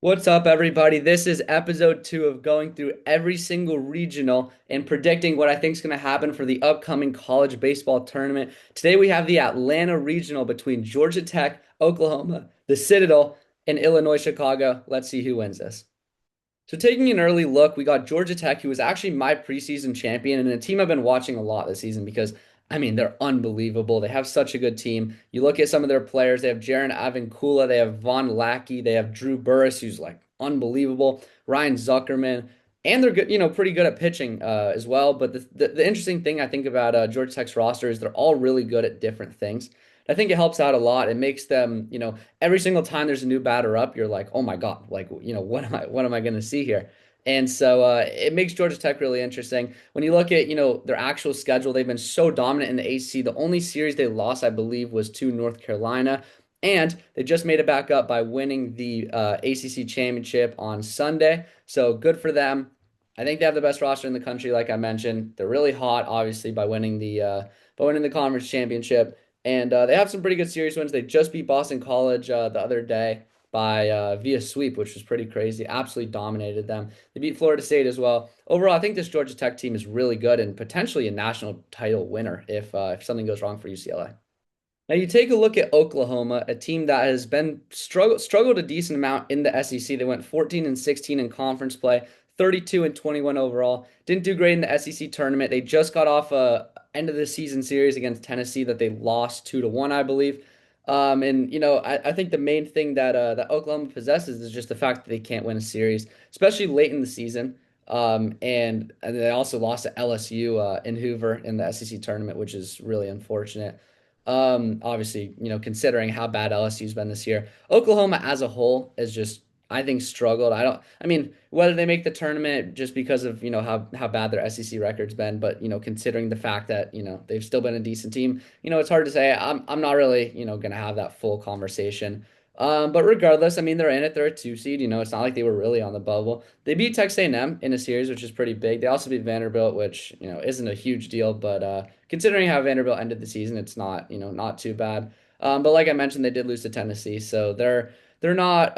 What's up, everybody? This is episode 2 of going through every single regional and predicting what I think is going to happen for the upcoming college baseball tournament. Today we have the Atlanta regional between Georgia Tech, Oklahoma, the Citadel, and Illinois Chicago. Let's see who wins this. So taking an early look, we got Georgia Tech, who was actually my preseason champion and a team I've been watching a lot this season because they're unbelievable. They have such a good team. You look at some of their players, they have Jaron Avenkula, they have Von Lackey, they have Drew Burris, who's like unbelievable, Ryan Zuckerman, and they're good, pretty good at pitching as well. But the interesting thing I think about Georgia Tech's roster is they're all really good at different things. I think it helps out a lot. It makes them, every single time there's a new batter up, you're like, oh my God, like, what am I going to see here? And so it makes Georgia Tech really interesting. When you look at, their actual schedule, they've been so dominant in the ACC. The only series they lost, I believe, was to North Carolina. And they just made it back up by winning the ACC championship on Sunday. So good for them. I think they have the best roster in the country, like I mentioned. They're really hot, obviously, by winning the conference championship. And they have some pretty good series wins. They just beat Boston College the other day by via sweep, which was pretty crazy. Absolutely dominated them. They beat Florida State as well. Overall, I think this Georgia Tech team is really good and potentially a national title winner if something goes wrong for UCLA. Now you take a look at Oklahoma, a team that has been struggled a decent amount in the SEC. They went 14 and 16 in conference play, 32 and 21 overall. Didn't do great in the SEC tournament. They just got off a end of the season series against Tennessee that they lost 2-1, I believe. And I think the main thing that Oklahoma possesses is just the fact that they can't win a series, especially late in the season. And they also lost to LSU in Hoover in the SEC tournament, which is really unfortunate. Obviously, considering how bad LSU's been this year, Oklahoma as a whole has just, I think, struggled. Whether they make the tournament just because of, how bad their SEC record's been, but, considering the fact that, they've still been a decent team, it's hard to say. I'm not really, going to have that full conversation. But regardless, they're in it. They're a 2 seed. It's not like they were really on the bubble. They beat Texas A&M in a series, which is pretty big. They also beat Vanderbilt, which, isn't a huge deal, but considering how Vanderbilt ended the season, it's not, not too bad. But like I mentioned, they did lose to Tennessee, so they're not.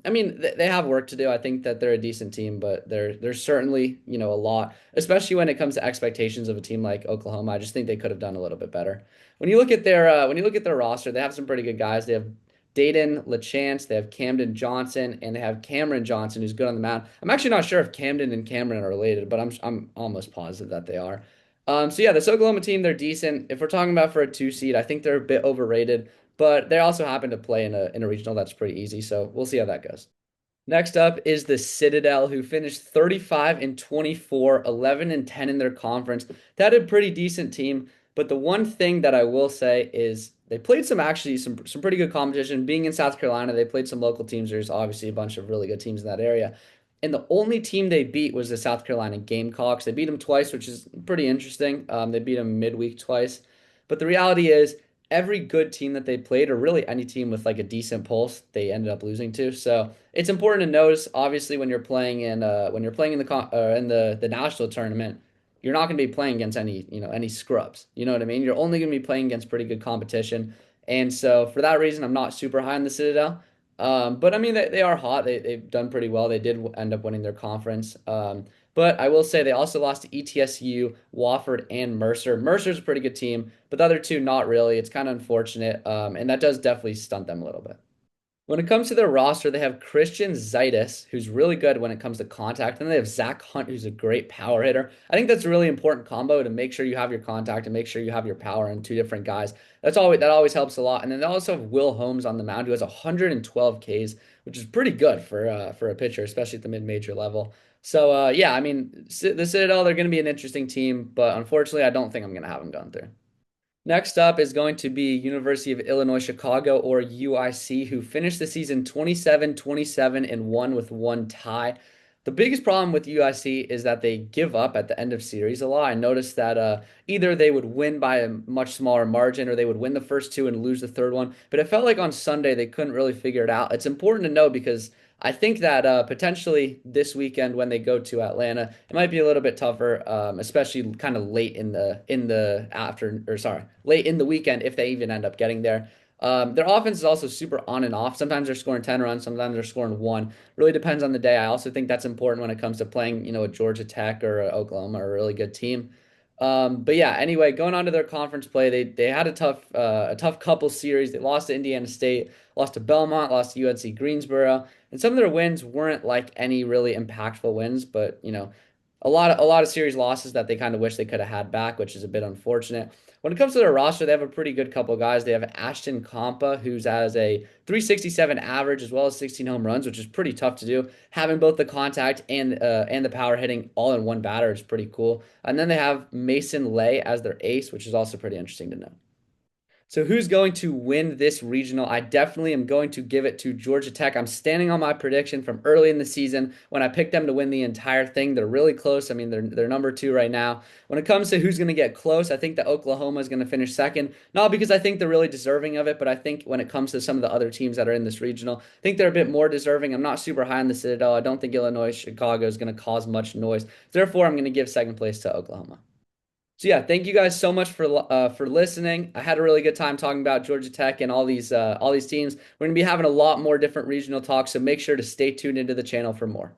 They have work to do. I think that they're a decent team, but there's certainly, a lot, especially when it comes to expectations of a team like Oklahoma. I just think they could have done a little bit better. When you look at their roster, they have some pretty good guys. They have Dayton LaChance, they have Camden Johnson, and they have Cameron Johnson, who's good on the mound. I'm actually not sure if Camden and Cameron are related, but I'm almost positive that they are. So yeah, this Oklahoma team, they're decent. If we're talking about for a 2 seed, I think they're a bit overrated, but they also happen to play in a regional that's pretty easy. So we'll see how that goes. Next up is the Citadel, who finished 35 and 24, 11 and 10 in their conference. That had a pretty decent team, but the one thing that I will say is they played some pretty good competition. Being in South Carolina, they played some local teams. There's obviously a bunch of really good teams in that area. And the only team they beat was the South Carolina Gamecocks. They beat them twice, which is pretty interesting. They beat them midweek twice. But the reality is, every good team that they played, or really any team with like a decent pulse, they ended up losing to. So it's important to notice, obviously, when you're playing in the national tournament, you're not going to be playing against any scrubs. You know what I mean? You're only going to be playing against pretty good competition. And so for that reason, I'm not super high on the Citadel. But they are hot. They've done pretty well. They did end up winning their conference. But I will say they also lost to ETSU, Wofford, and Mercer. Mercer's a pretty good team, but the other two, not really. It's kind of unfortunate. And that does definitely stunt them a little bit. When it comes to their roster, they have Christian Zaitis, who's really good when it comes to contact, and they have Zach Hunt, who's a great power hitter. I think that's a really important combo to make sure you have your contact and make sure you have your power in two different guys. That always helps a lot. And then they also have Will Holmes on the mound, who has 112 Ks, which is pretty good for a pitcher, especially at the mid-major level. So yeah, the Citadel, they're going to be an interesting team, but unfortunately, I don't think I'm going to have them going through. Next up is going to be University of Illinois Chicago, or UIC, who finished the season 27, 27 and 1 with one tie. The biggest problem with UIC is that they give up at the end of series a lot. I noticed that either they would win by a much smaller margin or they would win the first two and lose the third one. But it felt like on Sunday they couldn't really figure it out. It's important to know because I think that potentially this weekend when they go to Atlanta, it might be a little bit tougher, especially kind of late in the weekend if they even end up getting there. Their offense is also super on and off. Sometimes they're scoring 10 runs, sometimes they're scoring one. Really depends on the day. I also think that's important when it comes to playing, a Georgia Tech or a Oklahoma or a really good team. But yeah, anyway, going on to their conference play, they had a tough couple series. They lost to Indiana State, lost to Belmont, lost to UNC Greensboro, and some of their wins weren't like any really impactful wins, but a lot of series losses that they kind of wish they could have had back, which is a bit unfortunate. When it comes to their roster, they have a pretty good couple guys. They have Ashton Kampa, who's has a 367 average as well as 16 home runs, which is pretty tough to do. Having both the contact and the power hitting all in one batter is pretty cool. And then they have Mason Lay as their ace, which is also pretty interesting to know. So who's going to win this regional? I definitely am going to give it to Georgia Tech. I'm standing on my prediction from early in the season when I picked them to win the entire thing. They're really close. I mean, they're number two right now. When it comes to who's going to get close, I think that Oklahoma is going to finish second. Not because I think they're really deserving of it, but I think when it comes to some of the other teams that are in this regional, I think they're a bit more deserving. I'm not super high on the Citadel. I don't think Illinois, Chicago is going to cause much noise. Therefore, I'm going to give second place to Oklahoma. So yeah, thank you guys so much for listening. I had a really good time talking about Georgia Tech and all these teams. We're gonna be having a lot more different regional talks, so make sure to stay tuned into the channel for more.